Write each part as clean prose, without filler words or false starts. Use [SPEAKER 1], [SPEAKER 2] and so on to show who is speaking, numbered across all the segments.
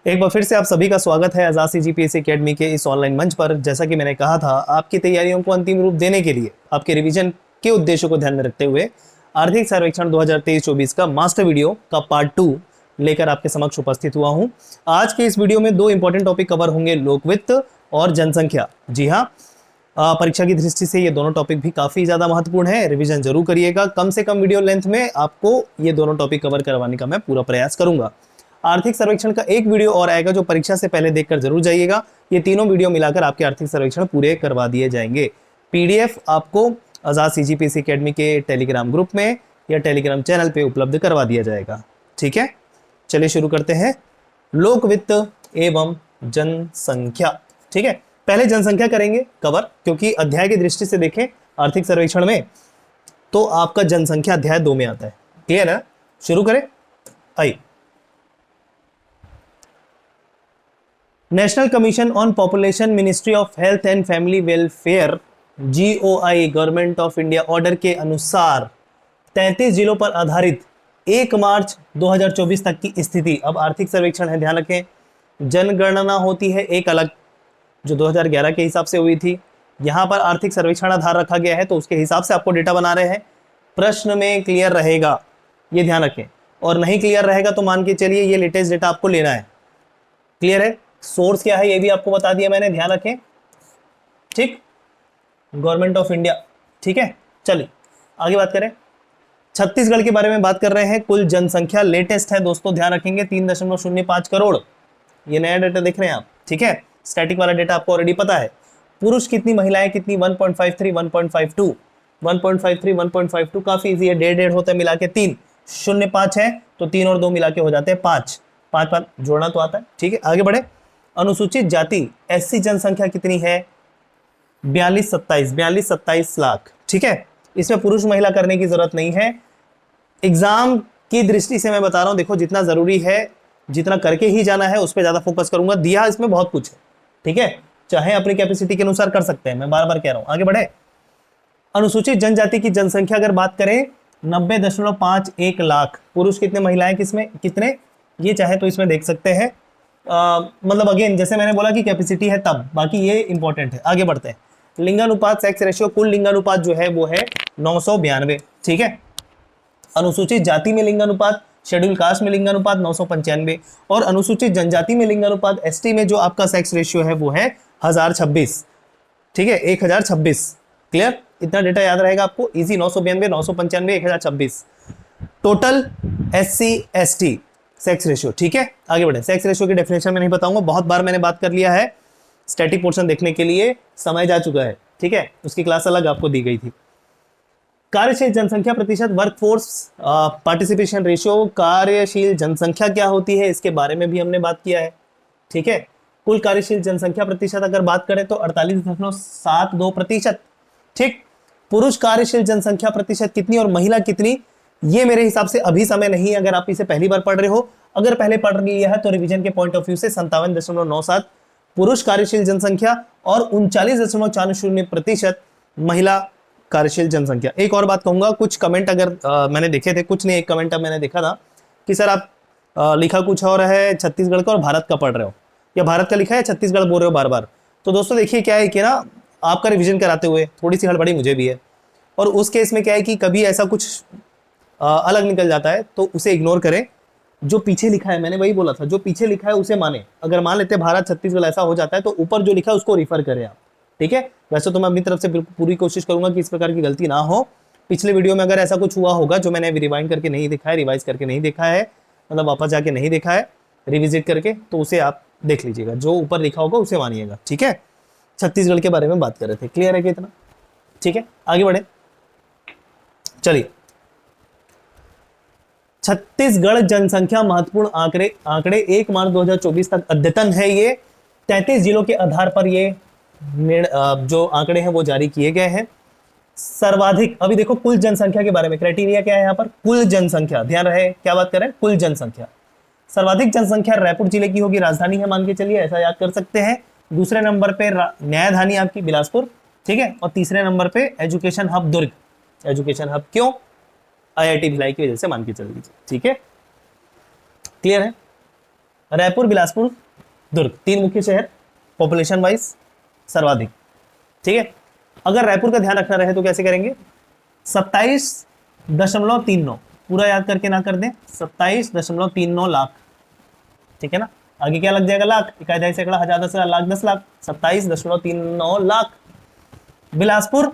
[SPEAKER 1] एक बार फिर से आप सभी का स्वागत है आजाद सीजीपीएससी एकेडमी के इस ऑनलाइन मंच पर। जैसा कि मैंने कहा था, आपकी तैयारियों को अंतिम रूप देने के लिए आपके रिवीजन के उद्देश्यों को ध्यान में रखते हुए आर्थिक सर्वेक्षण 2023-24 का मास्टर वीडियो का पार्ट 2 लेकर आपके समक्ष उपस्थित हुआ हूं। आज के इस वीडियो में दो इंपॉर्टेंट टॉपिक कवर होंगे, लोकवित्त और जनसंख्या। जी हाँ, परीक्षा की दृष्टि से ये दोनों टॉपिक भी काफी ज्यादा महत्वपूर्ण है। रिवीजन जरूर करिएगा। कम से कम वीडियो लेंथ में आपको ये दोनों टॉपिक कवर करवाने का मैं पूरा प्रयास करूंगा। आर्थिक सर्वेक्षण का एक वीडियो और आएगा जो परीक्षा से पहले देखकर जरूर जाइएगा। ये तीनों वीडियो मिलाकर आपके आर्थिक सर्वेक्षण पूरे करवा दिए जाएंगे। पीडीएफ आपको आजाद सीजीपीएससी एकेडमी के टेलीग्राम ग्रुप में या टेलीग्राम चैनल पे उपलब्ध करवा दिया जाएगा। ठीक है, चलिए शुरू करते हैं। लोकवित्त एवं जनसंख्या। ठीक है, पहले जनसंख्या करेंगे कवर, क्योंकि अध्याय की दृष्टि से देखें आर्थिक सर्वेक्षण में तो आपका जनसंख्या अध्याय 2 में आता है। क्लियर है? शुरू करें। आइए। National commission on population, ministry of health and family welfare, GOI, government of India order के अनुसार 33 जिलों पर आधारित 1 मार्च 2024 तक की स्थिति। अब आर्थिक सर्वेक्षण है, ध्यान रखें, जनगणना होती है एक अलग जो 2011 के हिसाब से हुई थी। यहां पर आर्थिक सर्वेक्षण आधार रखा गया है तो उसके हिसाब से आपको डेटा बना रहे हैं। प्रश्न में क्लियर रहेगा, ये ध्यान रखें, और नहीं क्लियर रहेगा तो मान के चलिए ये लेटेस्ट डेटा आपको लेना है। क्लियर है? सोर्स क्या है ये भी आपको बता दिया मैंने, ध्यान रखें। ठीक, गवर्नमेंट ऑफ इंडिया। ठीक है, चलिए आगे बात करें। छत्तीसगढ़ के बारे में बात कर रहे हैं। कुल जनसंख्या लेटेस्ट है दोस्तों, ध्यान रखेंगे 3.05 करोड़। ये नया डेटा देख रहे हैं आप। ठीक है, स्टैटिक वाला डेटा आपको ऑलरेडी पता है। पुरुष कितनी, महिलाएं कितनी, 1.53, 1.52, 1.53, 1.52, काफी इजी है। 1.5 होता है मिला के 3, 0.5 है तो 3 और 2 मिला के हो जाते हैं 5, 5 जोड़ना तो आता है। ठीक है, आगे बढ़े। अनुसूचित जाति SC जनसंख्या कितनी है? 42-27 लाख। ठीक है, इसमें पुरुष महिला करने की जरूरत नहीं है। एग्जाम की दृष्टि से मैं बता रहा हूं, देखो जितना जरूरी है जितना करके ही जाना है उस पर ज्यादा फोकस करूंगा। दिया इसमें बहुत कुछ है। ठीक है, चाहे अपनी कैपेसिटी के अनुसार कर सकते हैं, मैं बार बार कह रहा हूं। आगे बढ़े। अनुसूचित जनजाति की जनसंख्या अगर बात करें 90.51 लाख। पुरुष कितने, महिलाएं किसमें कितने, ये चाहे तो इसमें देख सकते हैं। मतलब अगेन जैसे मैंने बोला कि कैपेसिटी है तब, बाकी ये इंपॉर्टेंट है। आगे बढ़ते हैं। लिंगानुपात, सेक्स रेशियो, कुल लिंगानुपात जो है वो है 992। ठीक है, अनुसूचित जाति में लिंगानुपात, शेड्यूल कास्ट में लिंगानुपात 995, और अनुसूचित जनजाति में लिंगानुपात ST में जो आपका सेक्स रेशियो है वो है 1026। ठीक है, 1026। क्लियर? इतना डेटा याद रहेगा आपको, easy. 992, 995, 1026 total SC ST sex ratio. ठीक है, आगे बढ़े। सेक्स रेशियो की डेफिनेशन में नहीं बताऊंगा, बहुत बार मैंने बात कर लिया है। स्टैटिक पोर्शन देखने के लिए समय जा चुका है। ठीक है, उसकी क्लास अलग आपको दी गई थी। कार्यशील जनसंख्या प्रतिशत, वर्कफोर्स पार्टिसिपेशन रेशियो, कार्यशील जनसंख्या क्या होती है इसके बारे में भी हमने बात किया है। ठीक है, कुल कार्यशील जनसंख्या प्रतिशत अगर बात करें तो 48.72%। ठीक, पुरुष कार्यशील जनसंख्या प्रतिशत कितनी और महिला कितनी, ये मेरे हिसाब से अभी समय नहीं। अगर आप इसे पहली बार पढ़ रहे हो, अगर पहले पढ़ लिया है तो रिवीजन के पॉइंट ऑफ व्यू से 57.97 पुरुष कार्यशील जनसंख्या और 39.40% महिला कार्यशील जनसंख्या। एक और बात कहूंगा, कुछ कमेंट अगर मैंने देखे थे, कुछ नहीं, एक कमेंट अब मैंने देखा था कि सर आप लिखा कुछ और है छत्तीसगढ़ का और भारत का पढ़ रहे हो, या भारत का लिखा है छत्तीसगढ़ बोल रहे हो बार बार। तो दोस्तों देखिए क्या है कि ना, आपका रिवीजन कराते हुए थोड़ी सी हड़बड़ी मुझे भी है, और उस केस में क्या है कि कभी ऐसा कुछ अलग निकल जाता है तो उसे इग्नोर करें। जो पीछे लिखा है, मैंने वही बोला था, जो पीछे लिखा है उसे माने। अगर मान लेते हैं भारत छत्तीसगढ़ ऐसा हो जाता है तो ऊपर जो लिखा है उसको रिफर करें आप। ठीक है, वैसे तो मैं अपनी तरफ से पूरी कोशिश करूंगा कि इस प्रकार की गलती ना हो। पिछले वीडियो में अगर ऐसा कुछ हुआ होगा जो मैंने रिवाइंड करके नहीं देखा है, रिवाइज करके नहीं देखा है, मतलब वापस जाके नहीं देखा है रिविजिट करके, तो उसे आप देख लीजिएगा। जो ऊपर लिखा होगा उसे मानिएगा। ठीक है, छत्तीसगढ़ के बारे में बात कर रहे थे। क्लियर है कि इतना? ठीक है, आगे बढ़े। चलिए, छत्तीसगढ़ जनसंख्या महत्वपूर्ण आंकड़े 1 मार्च 2024 तक अद्यतन है। ये 33 जिलों के आधार पर ये जो आंकड़े हैं वो जारी किए गए हैं। सर्वाधिक, अभी देखो कुल जनसंख्या के बारे में क्राइटेरिया क्या है यहाँ पर, कुल जनसंख्या। ध्यान रहे क्या बात करें, कुल जनसंख्या। सर्वाधिक जनसंख्या रायपुर जिले की होगी, राजधानी है मान के चलिए, ऐसा याद कर सकते हैं। दूसरे नंबर पे न्यायधानी आपकी बिलासपुर। ठीक है, और तीसरे नंबर पे एजुकेशन हब दुर्ग। एजुकेशन हब क्यों? IIT भिलाई की वजह से मान के चल लीजिए। ठीक है, क्लियर है? रायपुर, बिलासपुर, दुर्ग, 3 मुख्य शहर पॉपुलेशन वाइज सर्वाधिक। ठीक है, अगर रायपुर का ध्यान रखना रहे तो कैसे करेंगे, 27.39, पूरा याद करके ना कर दें, 27.39 लाख। ठीक है ना, आगे क्या लग जाएगा, लाख, इकाई दहाई सैकड़ा हजार दस लाख 10 लाख, 27.39 लाख। बिलासपुर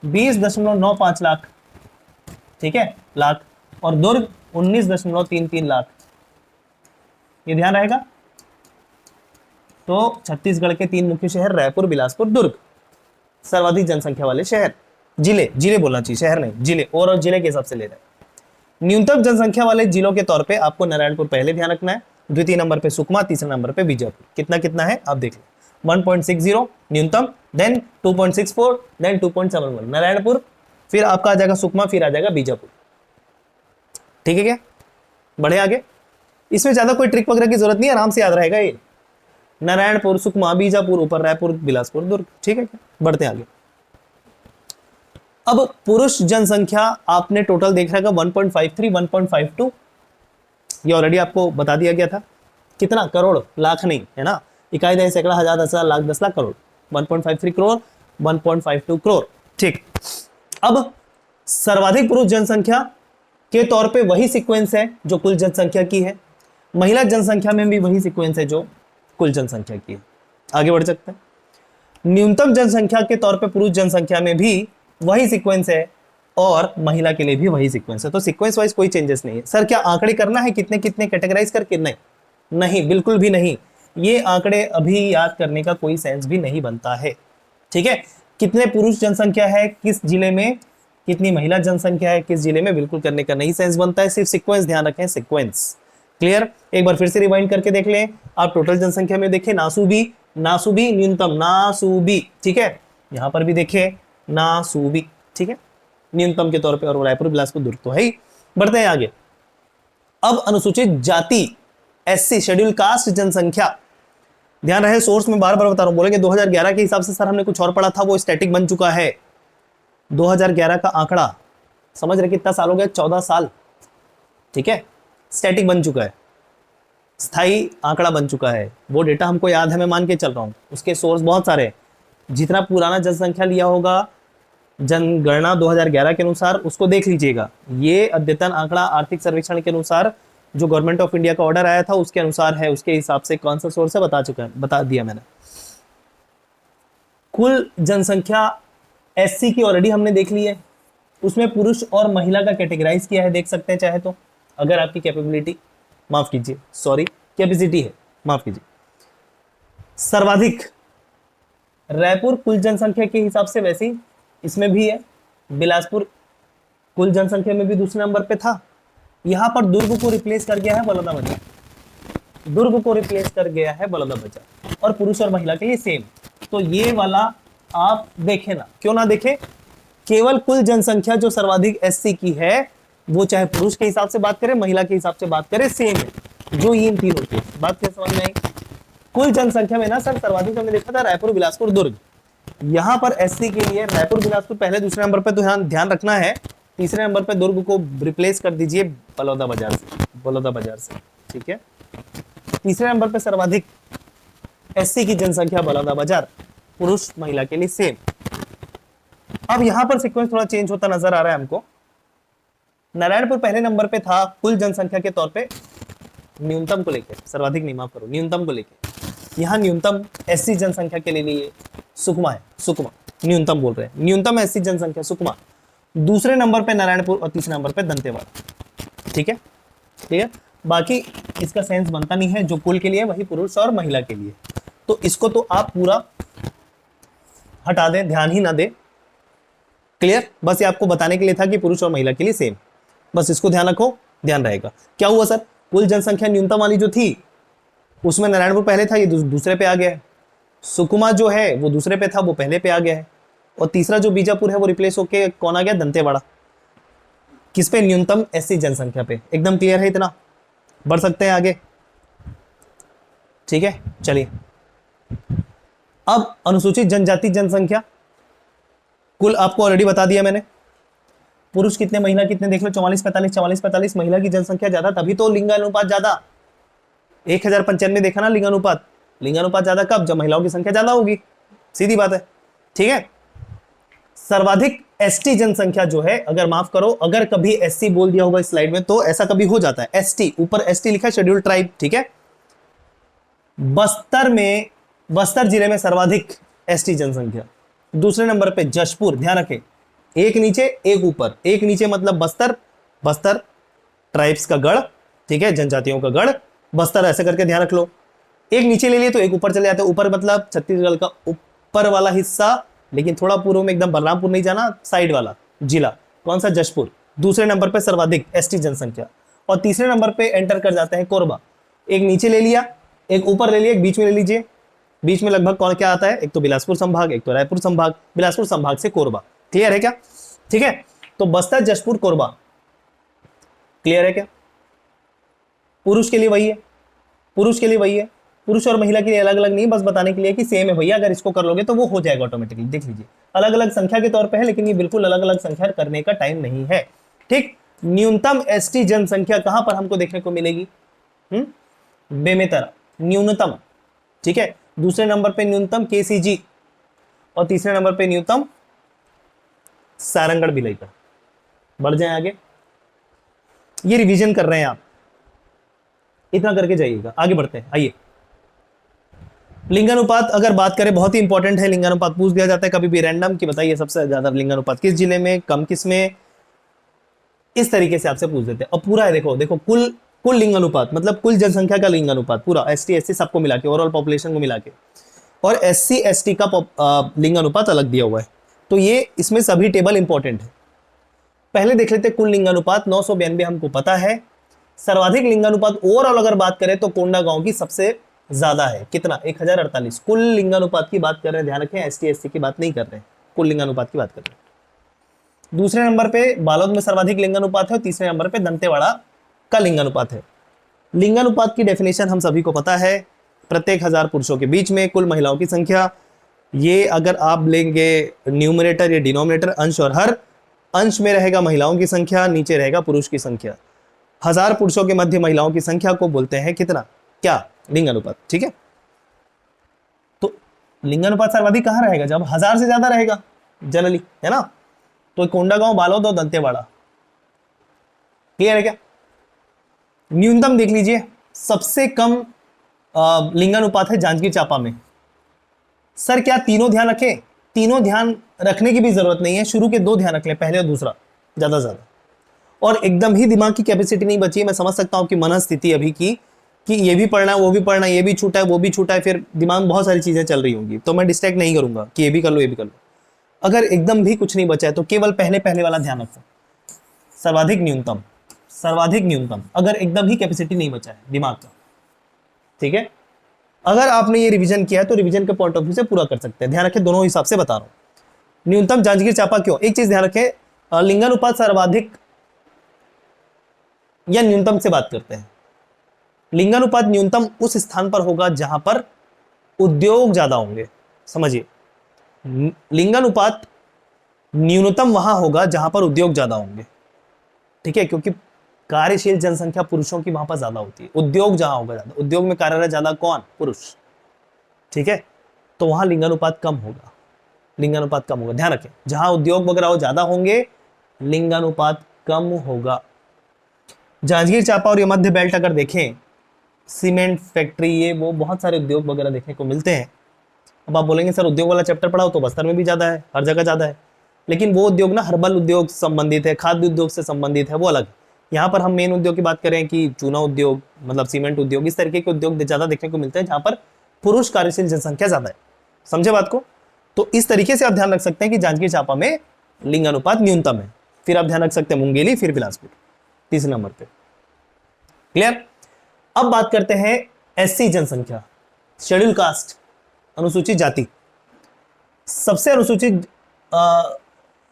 [SPEAKER 1] 20.95 लाख, ठीक है, लाख। और दुर्ग 19.33 लाख। ये ध्यान रहेगा। तो छत्तीसगढ़ के 3 मुख्य शहर रायपुर, बिलासपुर, दुर्ग, सर्वाधिक जनसंख्या वाले शहर, जिले, जिले बोलना चाहिए, शहर नहीं, जिले, और जिले के हिसाब से ले रहे हैं। न्यूनतम जनसंख्या वाले जिलों के तौर पे आपको नारायणपुर पहले ध्यान रखना है, द्वितीय नंबर पे सुकमा, तीसरे नंबर पे बीजापुर। कितना कितना है आप देख लो, 1.60 न्यूनतम, देन 2.64, देन 2.71 नारायणपुर, फिर आपका आ जाएगा सुकमा, फिर आ जाएगा बीजापुर। ठीक है क्या, बढ़े आगे। इसमें ज्यादा कोई ट्रिक वगैरह की जरूरत नहीं है, आराम से याद रहेगा ये, नारायणपुर, सुकमा, बीजापुर, ऊपर रायपुर, बिलासपुर, दुर्ग। ठीक है क्या, बढ़ते आगे। अब पुरुष जनसंख्या आपने टोटल देख रखा 1.53, 1.52, ये ऑलरेडी आपको बता दिया गया था। कितना, करोड़, लाख नहीं, है ना, इकाई दहाई सैकड़ा हजार दस लाख 10 लाख करोड़, 1.53 करोड़, 1.52 करोड़। ठीक, अब सर्वाधिक पुरुष जनसंख्या के तौर पे वही सीक्वेंस है जो कुल जनसंख्या की है, महिला जनसंख्या में भी वही सीक्वेंस है जो कुल जनसंख्या की है। आगे बढ़ सकते हैं। न्यूनतम जनसंख्या के तौर पे पुरुष जनसंख्या में भी वही सीक्वेंस है और महिला के लिए भी वही सीक्वेंस है। तो सीक्वेंस वाइज कोई चेंजेस नहीं है। सर क्या आंकड़े करना है कितने कितने कैटेगराइज करके, नहीं नहीं, बिल्कुल भी नहीं। ये आंकड़े अभी याद करने का कोई सेंस भी नहीं बनता है। ठीक है, कितने पुरुष जनसंख्या है किस जिले में, कितनी महिला जनसंख्या है किस जिले में, बिल्कुल करने का नहीं सेंस बनता है। सिर्फ सीक्वेंस ध्यान रखें, सीक्वेंस। क्लियर, एक बार फिर से रिवाइंड करके देख लें। आप टोटल जनसंख्या में देखें, नासूबी, नासूबी न्यूनतम, नासूबी, ठीक है, यहां पर भी देखें नासूबी, ठीक है, न्यूनतम के तौर पे, और रायपुर, बिलासपुर, दुर्ग तो है ही। बढ़ते हैं आगे। अब अनुसूचित जाति, एससी, शेड्यूल कास्ट जनसंख्या, ध्यान रहे, सोर्स में बार बार बता रहा हूं, बोलेंगे 2011 के हिसाब से सर हमने कुछ और पढ़ा था, वो स्टैटिक बन चुका है। 2011 का आंकड़ा समझ रहे कितना साल हो गया, 14 साल। ठीक है, स्टैटिक बन चुका है, स्थायी आंकड़ा बन चुका है। वो डेटा हमको याद है, मैं मान के चल रहा हूं, उसके सोर्स बहुत सारे हैं। जितना पुराना जनसंख्या लिया होगा जनगणना 2011 के अनुसार, उसको देख लीजिएगा। ये अद्यतन आंकड़ा आर्थिक सर्वेक्षण के अनुसार जो गवर्नमेंट ऑफ इंडिया का ऑर्डर आया था उसके अनुसार है, उसके हिसाब से कौन सा सोर्स है बता दिया मैंने। कुल जनसंख्या एससी की ऑलरेडी हमने देख ली है, उसमें पुरुष और महिला का कैटेगराइज किया है, देख सकते हैं चाहे तो, अगर आपकी कैपेबिलिटी, माफ कीजिए, सॉरी, कैपेसिटी है, माफ कीजिए। सर्वाधिक रायपुर कुल जनसंख्या के हिसाब से वैसे ही इसमें भी है, बिलासपुर कुल जनसंख्या में भी दूसरे नंबर पे था। यहां पर दुर्ग को रिप्लेस कर गया है बलौदाबाजार, दुर्ग को रिप्लेस कर गया है बलौदाबाजार, और पुरुष और महिला के लिए सेम। तो ये वाला आप देखें ना, क्यों ना देखें, केवल कुल जनसंख्या जो सर्वाधिक एससी की है, वो चाहे पुरुष के हिसाब से बात करें, महिला के हिसाब से बात करें, सेम है, जो ये तीन होती है। बात क्या समझ में आई? कुल जनसंख्या में ना सर सर्वाधिक हमने देखा था रायपुर, बिलासपुर, दुर्ग। यहाँ पर एससी के लिए रायपुर, बिलासपुर पहले, दूसरे नंबर पे तो ध्यान रखना है, तीसरे नंबर पे दुर्ग को रिप्लेस कर दीजिए बलौदाबाजार से, बलौदाबाजार से, ठीक है। तीसरे नंबर पे सर्वाधिक एससी की जनसंख्या बलौदाबाजार, पुरुष महिला के लिए सेम। अब यहां पर सीक्वेंस थोड़ा चेंज होता नजर आ रहा है हमको। नारायणपुर पहले नंबर पे था कुल जनसंख्या के तौर पे, न्यूनतम को लेकर, सर्वाधिक नहीं, माफ करो, न्यूनतम को लेकर। यहाँ न्यूनतम एससी जनसंख्या के लिए सुकमा है, सुकमा न्यूनतम बोल रहे हैं, न्यूनतम एससी जनसंख्या सुकमा। दूसरे नंबर पे नारायणपुर और तीसरे नंबर पे दंतेवाड़ा, ठीक है, ठीक है। बाकी इसका सेंस बनता नहीं है, जो कुल के लिए वही पुरुष और महिला के लिए। तो इसको तो आप पूरा हटा दें, ध्यान ही ना दे। क्लियर, बस ये आपको बताने के लिए था कि पुरुष और महिला के लिए सेम, बस इसको ध्यान रखो, ध्यान रहेगा। क्या हुआ सर, कुल जनसंख्या न्यूनतम वाली जो थी उसमें नारायणपुर पहले था, ये दूसरे पे आ गया है। सुकमा जो है वो दूसरे पे था, वो पहले पे आ गया है। और तीसरा जो बीजापुर है वो रिप्लेस होके कौन आ गया, दंतेवाड़ा। किस पे, न्यूनतम एससी जनसंख्या पे। एकदम क्लियर है इतना? बढ़ सकते हैं आगे, ठीक है, चलिए। अब अनुसूचित जनजाति जनसंख्या, कुल आपको ऑलरेडी बता दिया मैंने। पुरुष कितने, महिला कितने, देख लो, 44-45, 44-45। महिला की जनसंख्या ज्यादा, तभी तो लिंगानुपात ज्यादा। 1095 देखा ना लिंगानुपात, लिंगानुपात ज्यादा कब, जब महिलाओं की संख्या ज्यादा होगी, सीधी बात है। ठीक है, सर्वाधिक एसटी जनसंख्या जो है, अगर माफ करो, अगर कभी एससी बोल दिया होगा इस स्लाइड में तो ऐसा कभी हो जाता है, एसटी, ऊपर एसटी लिखा है, शेड्यूल्ड ट्राइब। ठीक है, बस्तर में, बस्तर जिले में सर्वाधिक एसटी जनसंख्या। दूसरे नंबर पे जशपुर, ध्यान रखें, एक नीचे एक ऊपर, एक नीचे मतलब बस्तर, बस्तर ट्राइब्स का गढ़, ठीक है, जनजातियों का गढ़, बस्तर ऐसे करके ध्यान रख लो। एक नीचे ले लिए तो एक ऊपर चले जाते हैं, ऊपर मतलब छत्तीसगढ़ का ऊपर वाला हिस्सा, लेकिन थोड़ा पूर्व में, एकदम बलरामपुर नहीं जाना, साइड वाला जिला कौन सा, जशपुर। दूसरे नंबर पे सर्वाधिक एसटी जनसंख्या। और तीसरे नंबर पे एंटर कर जाते हैं कोरबा, एक नीचे ले लिया, एक ऊपर ले लिया, एक बीच में ले लीजिए। बीच में लगभग कौन क्या आता है, एक तो बिलासपुर संभाग, एक तो रायपुर संभाग, बिलासपुर संभाग से कोरबा। क्लियर है क्या? ठीक है, तो बस्तर, जशपुर, कोरबा। क्लियर है क्या? पुरुष के लिए वही है, पुरुष के लिए वही है, पुरुष और महिला के लिए अलग अलग नहीं, बस बताने के लिए कि सेम है भैया, अगर इसको कर लोगे तो वो हो जाएगा ऑटोमेटिकली। देख लीजिए, अलग अलग संख्या के तौर पे है, लेकिन ये बिल्कुल अलग अलग संख्या करने का टाइम नहीं है। ठीक, न्यूनतम एसटी जनसंख्या कहां पर हमको देखने को मिलेगी? बेमेतरा, न्यूनतम। ठीक है, दूसरे नंबर पे न्यूनतम केसीजी, और तीसरे नंबर पे न्यूनतम सारंगढ़ भिलाई का। बढ़ जाए आगे, ये रिवीजन कर रहे हैं आप, इतना करके जाइएगा। आगे बढ़ते हैं, आइए। लिंगानुपात अगर बात करें, बहुत ही इंपॉर्टेंट है। लिंगानुपात पूछ दिया जाता है कभी भी रैंडम कि बताइए सबसे ज्यादा लिंगानुपात किस जिले में, कम किस में, इस तरीके से आपसे पूछ देते हैं। और पूरा है, देखो देखो, कुल कुल लिंगानुपात मतलब कुल जनसंख्या का लिंगानुपात, पूरा एसटी एससी सबको मिला के, ओवरऑल पॉपुलेशन को मिला के, और एससी एसटी का लिंगानुपात अलग दिया हुआ है। तो ये इसमें सभी टेबल इंपॉर्टेंट है। पहले देख लेते हैं कुल लिंगानुपात, 992 हमको पता है। सर्वाधिक लिंगानुपात ओवरऑल अगर बात करें तो कोंडागांव की सबसे ज्यादा है, कितना, 1048। कुल लिंगानुपात की बात कर रहे हैं, ध्यान रखें, एसटी एससी की बात नहीं कर रहे हैं, कुल लिंगानुपात की बात कर रहे हैं। दूसरे नंबर पे बालोद में सर्वाधिक लिंगानुपात है, और तीसरे नंबर पे दंतेवाड़ा का लिंगानुपात है। लिंगानुपात की डेफिनेशन हम सभी को पता है, प्रत्येक 1000 पुरुषों के बीच में कुल महिलाओं की संख्या। ये अगर आप लेंगे न्यूमरेटर या डिनोमिनेटर, अंश और हर, अंश में रहेगा महिलाओं की संख्या, नीचे रहेगा पुरुष की संख्या। 1000 पुरुषों के मध्य महिलाओं की संख्या को बोलते हैं कितना, क्या, लिंगानुपात। ठीक है, तो लिंगानुपात सर्वाधिक कहां रहेगा, जब 1000 से ज्यादा रहेगा जनरली, है ना। तो कोंडागांव, बालोद और दंतेवाड़ा। क्लियर है क्या? न्यूनतम देख लीजिए, सबसे कम लिंगानुपात है जांजगीर चांपा में। सर क्या तीनों ध्यान रखें? तीनों ध्यान रखने की भी जरूरत नहीं है, शुरू के 2 ध्यान रख ले, पहले और दूसरा ज्यादा ज्यादा। और एकदम ही दिमाग की कैपेसिटी नहीं बची है, मैं समझ सकता हूं कि मन स्थिति अभी की कि ये भी पढ़ना है, वो भी पढ़ना है, ये भी छूटा है, वो भी छूटा है, फिर दिमाग में बहुत सारी चीजें चल रही होंगी, तो मैं डिस्ट्रैक्ट नहीं करूंगा कि ये भी कर लो, ये भी कर लो। अगर एकदम भी कुछ नहीं बचा है तो केवल पहले पहले वाला ध्यान रखो, सर्वाधिक न्यूनतम, सर्वाधिक न्यूनतम, अगर एकदम ही कैपेसिटी नहीं बचा है दिमाग का। ठीक है, अगर आपने ये रिवीजन किया है तो रिवीजन के पॉइंट ऑफ व्यू से पूरा कर सकते हैं। ध्यान रखें, दोनों हिसाब से बता रहा हूं। न्यूनतम जांजगीर चांपा क्यों? एक चीज ध्यान रखें, लिंगानुपात सर्वाधिक या न्यूनतम से बात करते हैं। लिंगानुपात न्यूनतम उस स्थान पर होगा जहां पर उद्योग ज्यादा होंगे, समझिए। लिंगानुपात न्यूनतम वहां होगा जहां पर उद्योग ज्यादा होंगे। ठीक है, क्योंकि कार्यशील जनसंख्या पुरुषों की वहां पर ज्यादा होती है, उद्योग जहां होगा ज्यादा, उद्योग में कार्यरत ज्यादा कौन, पुरुष। ठीक है, तो वहां लिंगानुपात कम होगा, लिंगानुपात कम होगा, ध्यान रखें, जहां उद्योग वगैरह ज्यादा होंगे लिंगानुपात कम होगा। जांजगीर चांपा और ये मध्य बेल्ट अगर देखें, सीमेंट फैक्ट्री, ये वो बहुत सारे उद्योग वगैरह देखने को मिलते हैं। अब आप बोलेंगे सर उद्योग वाला चैप्टर पढ़ाओ, तो बस्तर में भी ज्यादा है, हर जगह ज्यादा है, लेकिन वो उद्योग ना हर्बल उद्योग से संबंधित है, खाद्य उद्योग से संबंधित है, वो अलग। यहाँ पर हम मेन उद्योग की बात करें कि चूना उद्योग, मतलब सीमेंट उद्योग, इस तरीके के उद्योग ज्यादा देखने को मिलते हैं जहां पर पुरुष कार्यशील जनसंख्या ज्यादा है। समझे बात को? तो इस तरीके से आप ध्यान रख सकते हैं कि जांजगीर चांपा में लिंगानुपात न्यूनतम है। फिर आप ध्यान रख सकते हैं मुंगेली, फिर बिलासपुर तीसरे नंबर पे। क्लियर? अब बात करते हैं एससी जनसंख्या, शेड्यूल कास्ट, अनुसूचित जाति। सबसे अनुसूचित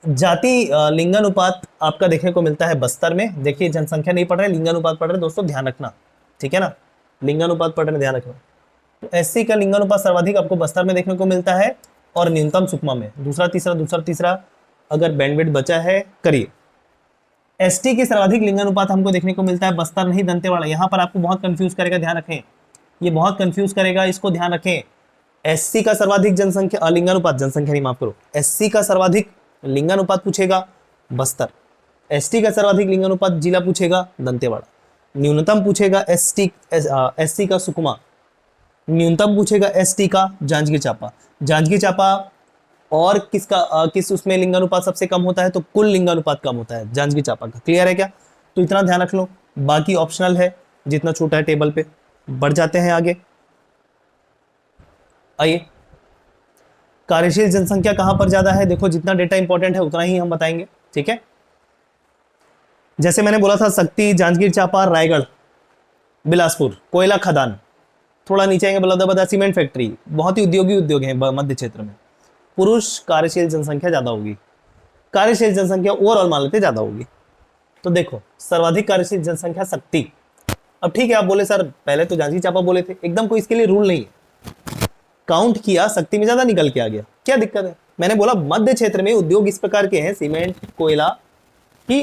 [SPEAKER 1] जाति लिंगानुपात आपका देखने को मिलता है बस्तर में। देखिए जनसंख्या नहीं पढ़ रहे, लिंगानुपात पढ़ रहे, दोस्तों ध्यान रखना, ठीक है ना, लिंगानुपात पढ़ रहे, ध्यान रखना। तो एससी का लिंगानुपात सर्वाधिक आपको बस्तर में देखने को मिलता है, और न्यूनतम सुकमा में। दूसरा तीसरा अगर बैंडविड्थ बचा है करिए। एसटी की सर्वाधिक लिंगानुपात हमको देखने को मिलता है बस्तर नहीं, दंतेवाड़ा। यहां पर आपको बहुत कंफ्यूज करेगा, ध्यान रखें, ये बहुत कंफ्यूज करेगा, इसको ध्यान रखें। एससी का सर्वाधिक जनसंख्या लिंगानुपात, जनसंख्या नहीं माफ करो, एससी का सर्वाधिक लिंगानुपात पूछेगा बस्तर, एसटी का सर्वाधिक लिंगानुपात जिला पूछेगा दंतेवाड़ा, न्यूनतम पूछेगा एससी का सुकमा, न्यूनतम पूछेगा एसटी का जांजगीर चांपा। जांजगीर चांपा और किस उसमें लिंगानुपात सबसे कम होता है, तो कुल लिंगानुपात कम होता है जांजगीर चांपा का। क्लियर है क्या? तो इतना ध्यान रख लो, बाकी ऑप्शनल है, जितना छोटा है टेबल पे। बढ़ जाते हैं आगे। आइए, कार्यशील जनसंख्या कहां पर ज्यादा है? देखो, जितना डेटा इंपॉर्टेंट है उतना ही हम बताएंगे, ठीक है। जैसे मैंने बोला था, शक्ति, जांजगीर चांपा, रायगढ़, बिलासपुर, कोयला खदान। थोड़ा नीचे आएंगे, बलौदाबाद सीमेंट फैक्ट्री, बहुत ही उद्योगी उद्योग है मध्य क्षेत्र में। पुरुष कार्यशील जनसंख्या ज्यादा होगी, कार्यशील जनसंख्या ओवरऑल मान लेते ज्यादा होगी। तो देखो, सर्वाधिक कार्यशील जनसंख्या शक्ति। अब ठीक है, आप बोले सर पहले तो जांजगीर चांपा बोले थे, एकदम कोई इसके लिए रूल नहीं है। काउंट किया, शक्ति में ज्यादा निकल के आ गया, क्या दिक्कत है? मैंने बोला मध्य क्षेत्र में उद्योग इस प्रकार के हैं, सीमेंट, कोयला, की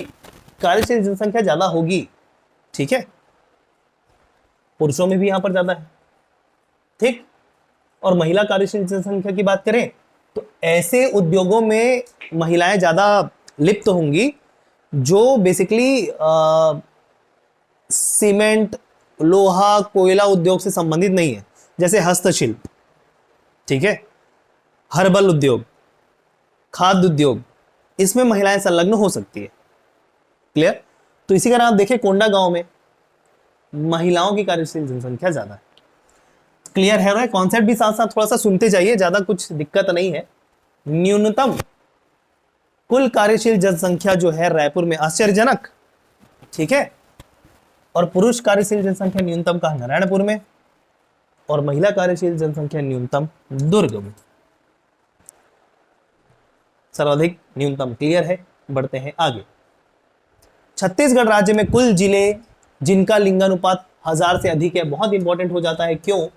[SPEAKER 1] कार्यशील जनसंख्या ज्यादा होगी, ठीक है। पुरुषों में भी यहां पर ज्यादा है, ठीक। और महिला कार्यशील जनसंख्या की बात करें तो ऐसे उद्योगों में महिलाएं ज्यादा लिप्त होंगी जो बेसिकली सीमेंट, लोहा, कोयला उद्योग से संबंधित नहीं है, जैसे हस्तशिल्प, ठीक है, हर्बल उद्योग, खाद्य उद्योग, इसमें महिलाएं संलग्न हो सकती है। क्लियर? तो इसी कारण आप देखें, कोंडा गांव में महिलाओं की कार्यशील जनसंख्या ज्यादा है। क्लियर है? कॉन्सेप्ट भी साथ साथ थोड़ा सा सुनते जाइए, ज्यादा कुछ दिक्कत नहीं है। न्यूनतम कुल कार्यशील जनसंख्या जो है रायपुर में, आश्चर्यजनक, ठीक है। और पुरुष कार्यशील जनसंख्या न्यूनतम कहा नारायणपुर में, और महिला कार्यशील जनसंख्या न्यूनतम दुर्ग में, सर्वाधिक न्यूनतम। क्लियर है? बढ़ते हैं आगे। छत्तीसगढ़ राज्य में कुल जिले जिनका लिंगानुपात 1000 से अधिक है, बहुत इंपॉर्टेंट हो जाता है। क्यों?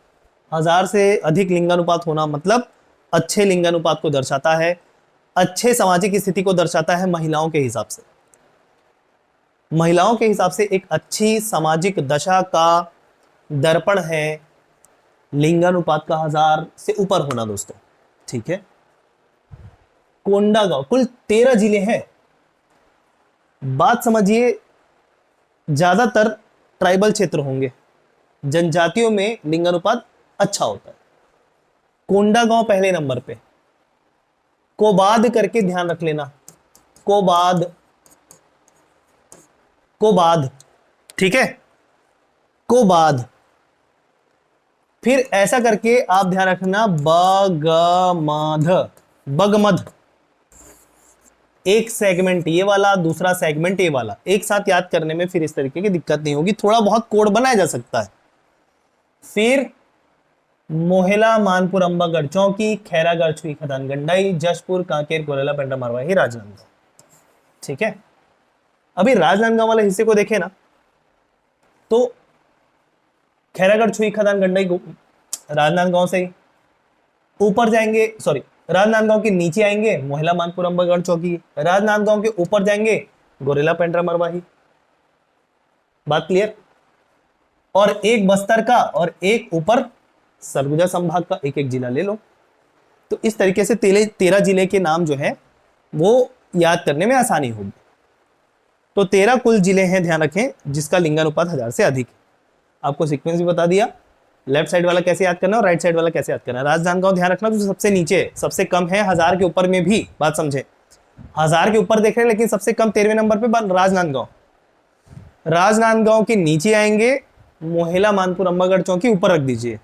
[SPEAKER 1] 1000 से अधिक लिंगानुपात होना मतलब अच्छे लिंगानुपात को दर्शाता है, अच्छे सामाजिक स्थिति को दर्शाता है। महिलाओं के हिसाब से, महिलाओं के हिसाब से एक अच्छी सामाजिक दशा का दर्पण है लिंगानुपात का 1000 से ऊपर होना दोस्तों, ठीक है। कोंडागांव, कुल 13 जिले हैं। बात समझिए, ज्यादातर ट्राइबल क्षेत्र होंगे, जनजातियों में लिंगानुपात अच्छा होता है। कोंडागांव पहले नंबर पे, कोबाद करके ध्यान रख लेना, कोबाद, कोबाद, ठीक है, कोबाद। फिर ऐसा करके आप ध्यान रखना, बगमध, बगमध, एक सेगमेंट ये वाला, दूसरा सेगमेंट ये वाला, एक साथ याद करने में फिर इस तरीके की दिक्कत नहीं होगी, थोड़ा बहुत कोड बनाया जा सकता है। फिर मोहेला, मानपुर, अंबागढ़, चौकी, खैरागढ़, छुई खदान, गंडाई, जशपुर, कांकेर, कोरेला, पेंड्रा, मरवाही, राजनांदगांव, ठीक है। अभी राजनांदगांव वाले हिस्से को देखें ना, तो खैरागढ़, छुई खदान, गंडाई राजनांदगांव से ऊपर जाएंगे, सॉरी, राजनांदगांव के नीचे आएंगे मोहला, मानपुर, अंबागढ़, चौकी, राजनांदगांव के ऊपर जाएंगे गोरेला, पेंड्रा, मरवाही। बात क्लियर? और एक बस्तर का और एक ऊपर सरगुजा संभाग का, एक एक जिला ले लो। तो इस तरीके से 13 जिले के नाम जो है वो याद करने में आसानी होगी। तो 13 कुल जिले हैं, ध्यान रखें, जिसका लिंगानुपात 1000 से अधिक है। आपको सीक्वेंस भी बता दिया, लेफ्ट साइड वाला कैसे याद करना है और राइट साइड वाला कैसे याद करना है। राजनांदगांव ध्यान रखना, जो सबसे नीचे, सबसे कम है, 1000 के ऊपर में भी, बात समझे, 1000 के ऊपर देख रहे हैं, लेकिन सबसे कम 13वें नंबर पे राजनांदगांव। राजनांदगांव के नीचे आएंगे मोहेला, मानपुर, अंबागढ़, चौकी, ऊपर रख दीजिए।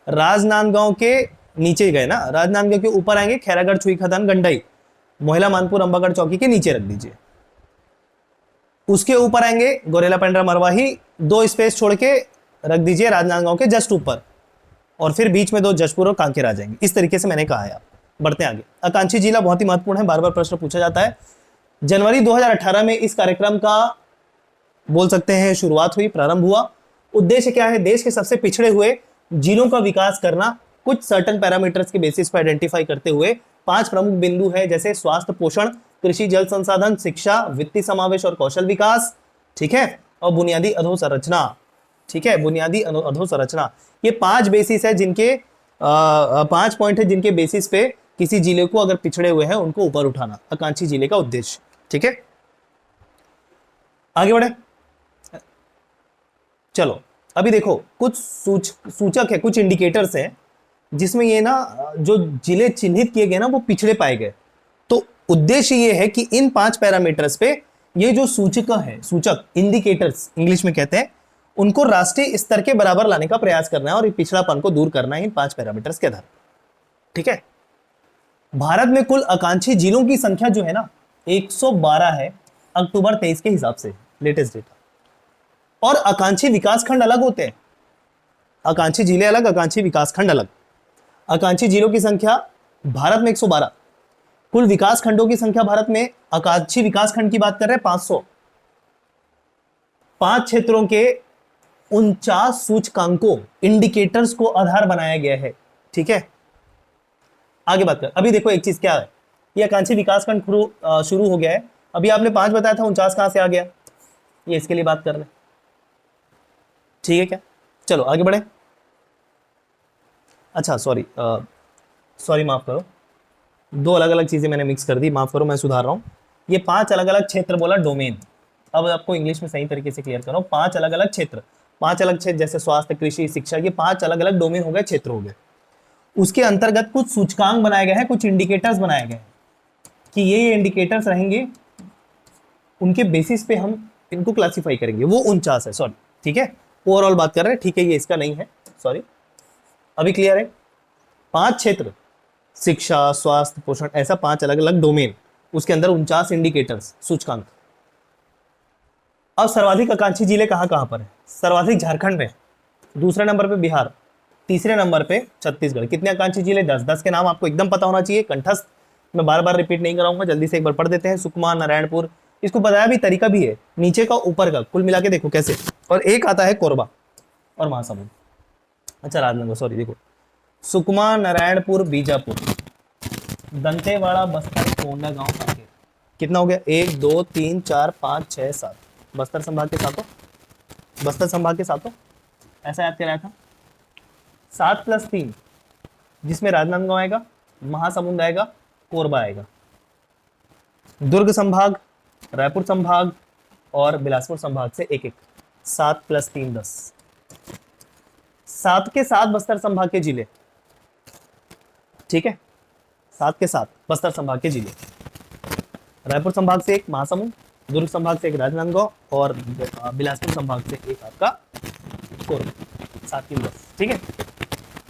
[SPEAKER 1] राजनांदगांव के नीचे गए ना, राजनांदगांव के ऊपर आएंगे खैरागढ़, छुई खदान, गंडाई, मोहेला, मानपुर, अंबागढ़, चौकी के नीचे रख दीजिए। उसके ऊपर आएंगे गोरेला, पेंड्रा, मरवाही, 2 स्पेस छोड़ के रख दीजिए राजनांदगांव के जस्ट ऊपर, और फिर बीच में 2 जशपुर और कांकेर आ जाएंगे। इस तरीके से मैंने कहा है। आप बढ़ते आगे। आकांक्षी जिला बहुत ही महत्वपूर्ण है, बार बार प्रश्न पूछा जाता है। जनवरी 2018 में इस कार्यक्रम का बोल सकते हैं शुरुआत हुई, प्रारंभ हुआ। उद्देश्य क्या है? देश के सबसे पिछड़े हुए जिलों का विकास करना, कुछ सर्टन पैरामीटर्स के बेसिस पर आइडेंटिफाई करते हुए 5 प्रमुख बिंदु है, जैसे स्वास्थ्य, पोषण, कृषि, जल संसाधन, शिक्षा, वित्तीय समावेश और कौशल विकास, ठीक है, और बुनियादी अधोसंरचना। ठीक है, बुनियादी अधोसंरचना। ये 5 बेसिस है जिनके 5 पॉइंट है जिनके बेसिस पे किसी जिले को अगर पिछड़े हुए हैं उनको ऊपर उठाना आकांक्षी जिले का उद्देश्य। ठीक है, आगे बढ़े। चलो अभी देखो कुछ सूचक है, कुछ इंडिकेटर्स हैं जिसमें ये ना जो जिले चिन्हित किए गए ना वो पिछड़े पाए गए। तो उद्देश्य ये है कि इन 5 पैरामीटर्स पे ये जो सूचक है, सूचक इंडिकेटर्स इंग्लिश में कहते हैं, उनको राष्ट्रीय स्तर के बराबर लाने का प्रयास करना है और पिछड़ापन को दूर करना है इन 5 पैरामीटर्स के आधार। ठीक है, भारत में कुल आकांक्षी जिलों की संख्या जो है ना 112 है अक्टूबर 23 के हिसाब से, लेटेस्ट डेटा। और आकांक्षी विकासखंड अलग होते हैं, आकांक्षी जिले अलग, आकांक्षी विकासखंड अलग। आकांक्षी जिलों की संख्या भारत में 112, कुल विकास खंडों की संख्या भारत में, आकांक्षी विकासखंड की बात कर रहे हैं 500। 5 क्षेत्रों के 49 सूचकांकों इंडिकेटर्स को आधार बनाया गया है। ठीक है, आगे बात कर। अभी देखो एक चीज क्या है, ये आकांक्षी विकासखंड शुरू हो गया है। अभी आपने 5 बताया था, 49 कहां से आ गया, ये इसके लिए बात कर रहे हैं। ठीक है क्या, चलो आगे बढ़े। अच्छा सॉरी माफ करो, 2 अलग अलग चीजें मैंने मिक्स कर दी, माफ करो, मैं सुधार रहा हूं। ये 5 अलग अलग क्षेत्र बोला, डोमेन। अब आपको इंग्लिश में सही तरीके से क्लियर करो, 5 अलग अलग क्षेत्र, 5 अलग क्षेत्र जैसे स्वास्थ्य, कृषि, शिक्षा, ये 5 अलग अलग डोमेन हो गए, क्षेत्र हो गए। उसके अंतर्गत कुछ सूचकांक बनाए गए हैं, कुछ इंडिकेटर्स बनाए गए हैं कि ये इंडिकेटर्स रहेंगे, उनके बेसिस पे हम इनको क्लासिफाई करेंगे। वो 49 है, सॉरी। ठीक है, ओवरऑल बात कर रहे हैं। ठीक है, ये इसका नहीं है, सॉरी। अभी क्लियर है। 5 क्षेत्र, शिक्षा, स्वास्थ्य, पोषण, ऐसा 5 अलग अलग डोमेन, उसके अंदर 49 इंडिकेटर्स, सूचकांक। अब सर्वाधिक आकांक्षी जिले कहां कहां पर है? सर्वाधिक झारखंड में, दूसरे नंबर पे बिहार, तीसरे नंबर पे छत्तीसगढ़। कितने आकांक्षी जिले? 10 के नाम आपको एकदम पता होना चाहिए, कंठस्थ। मैं बार बार रिपीट नहीं कराऊंगा, जल्दी से एक बार पढ़ देते हैं। सुकमा, नारायणपुर, इसको बताया भी, तरीका भी है, नीचे का ऊपर का, कुल मिला के देखो कैसे। और एक आता है कोरबा और महासमुंद। अच्छा राजनांदगांव, सॉरी, देखो सुकमा, नारायणपुर, बीजापुर, दंतेवाड़ा, बस्तर, कोंडागांव, कांकेर। कितना हो गया? 1 2 3 4 5 6 7। बस्तर संभाग के सातों, बस्तर संभाग के सातों, ऐसा याद कराया था। 7 + 3, जिसमें राजनांदगांव आएगा, महासमुंद आएगा, कोरबा आएगा। दुर्ग संभाग, रायपुर संभाग और बिलासपुर संभाग से 1-1। 7 + 3 10। 7 के 7 बस्तर संभाग के जिले। ठीक है, 7 के 7 बस्तर संभाग के जिले। रायपुर संभाग से 1 महासमुंद, दुर्ग संभाग से 1 राजनांदगांव और बिलासपुर संभाग से 1 आपका कोरबा। 7 3 10। ठीक है,